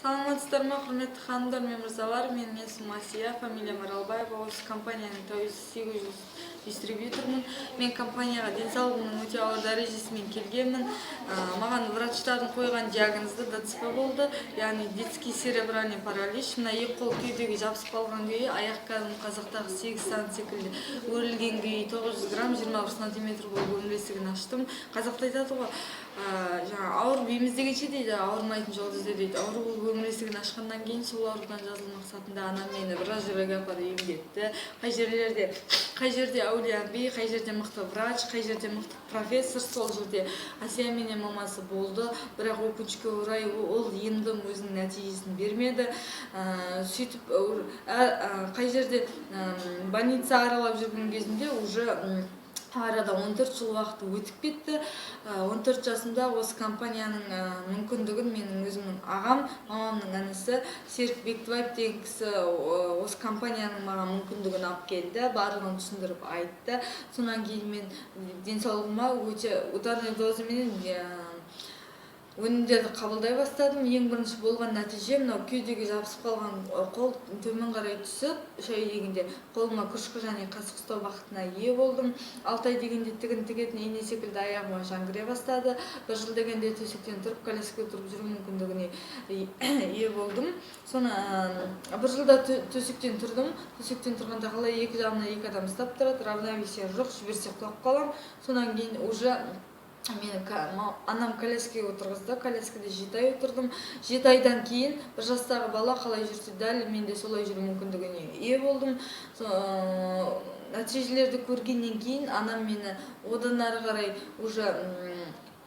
Саламатсыздар ма, құрметті ханымдар мен мырзалар, менің есімім Асия, фамилиям Аралбаева, осы компанияның тәуелсіз 800 дистрибьютормын. Мен компанияға денсаулығымның өте ауыр дәрежесімен келгенмін. Маған врачтардың қойған диагнозы ДЦП болды, яғни детский церебральный паралич. Мына екі қол кеудеге жабысып қалған күйі, аяқ кәдімгі қазақтағы 8 сан секілді өрілген күйі 900 грамм 21 сантиметр болып өміресігін аштым. Қазақта айтады ғой, ауырып еміздегенше дейді, ауырмайтын жолды ізде дейді. Ауыру болып өміресігін ашқаннан кейін сол аурудан жазылу мақсатында анам мені біраз жерге апарып емдетті. Қай жерде әулие би, қай жерде мықты врач, қай жерде мықты профессор, сол жерде Асия менен мамасы болды. Бірақ өкінішке орай ол емдің өзінің нәтижесін бермеді. Сөйтіп қай жерде больница аралап жүрген кезінде уже арада 14 жыл уақыт өтіп кетті. 14 жасымда осы компанияның мүмкіндігін менің өзімнің ағам, мамамның інісі Серік Бектібаев деген кісі осы компанияның маған мүмкіндігін алып келді, барлығын түсіндіріп айтты. Сонан кейін мен денсаулығыма өте ударный дозамен өнімдерді қабылдай бастадым. Ең бірінші болған нәтиже мынау кеудеге жабысып қалған қол төмен қарай түсіп, шай дегенде қолыма күшкі және қасық ұстау бақытына ие болдым. 6 ай дегенде тігін тігетін ене секілді аяғыма жан кіре бастады. 1 жыл дегенде төсектен тұрып, коляскаға тұрып жүру мүмкіндігіне ие болдым. Соны 1 жылда төсектен тұрдым. Төсектен тұрғанда қалай екі жағына екі адам ұстап тұрады, равновесие жоқ, жіберсек құлап қалам. Сонан кейін уже мені анам коляскаға отырғызды. Коляскада 7 ай отырдым. 7 айдан кейін 1 жастағы бала қалай жүрсе, дәл мен де солай жүру мүмкіндігіне ие болдым. Нәтижелерді көргеннен кейін анам мені одан ары қарай уже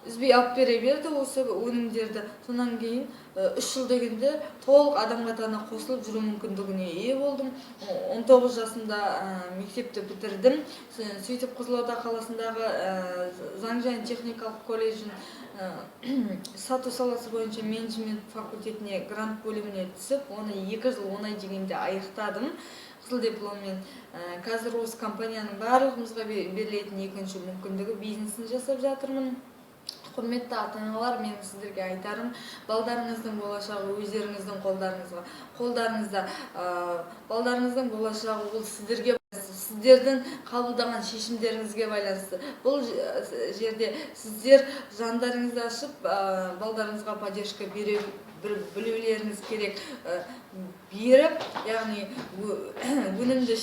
үзбей алып бере берді осы өнімдерді. Сонан кейін 3 жыл дегенде толық адам қатарына қосылып жүру мүмкіндігіне ие болдым. 19 жасымда мектепті бітірдім. Сөйтіп Қызылорда қаласындағы заң және техникалық колледжін сату саласы бойынша менеджмент факультетіне грант бөліміне түсіп, оны 2 жыл 10 ай дегенде аяқтадым. Қызыл дипломмен. Қазір осы компанияның барлығымызға берілетін екінші мүмкіндігі бизнесін жасап жатырмын. Құрметті ата-аналар, мен сіздерге айтарым, балдарыңыздың болашағы өздеріңіздің қолдарыңызда. Балдарыңыздың болашағы ол сіздерге, сіздердің қабылдаған шешімдеріңізге байланысты. Бұл жерде сіздер жандарыңызды ашып, балдарыңызға поддержка білулеріңіз керек. Беріп, яғни өнімді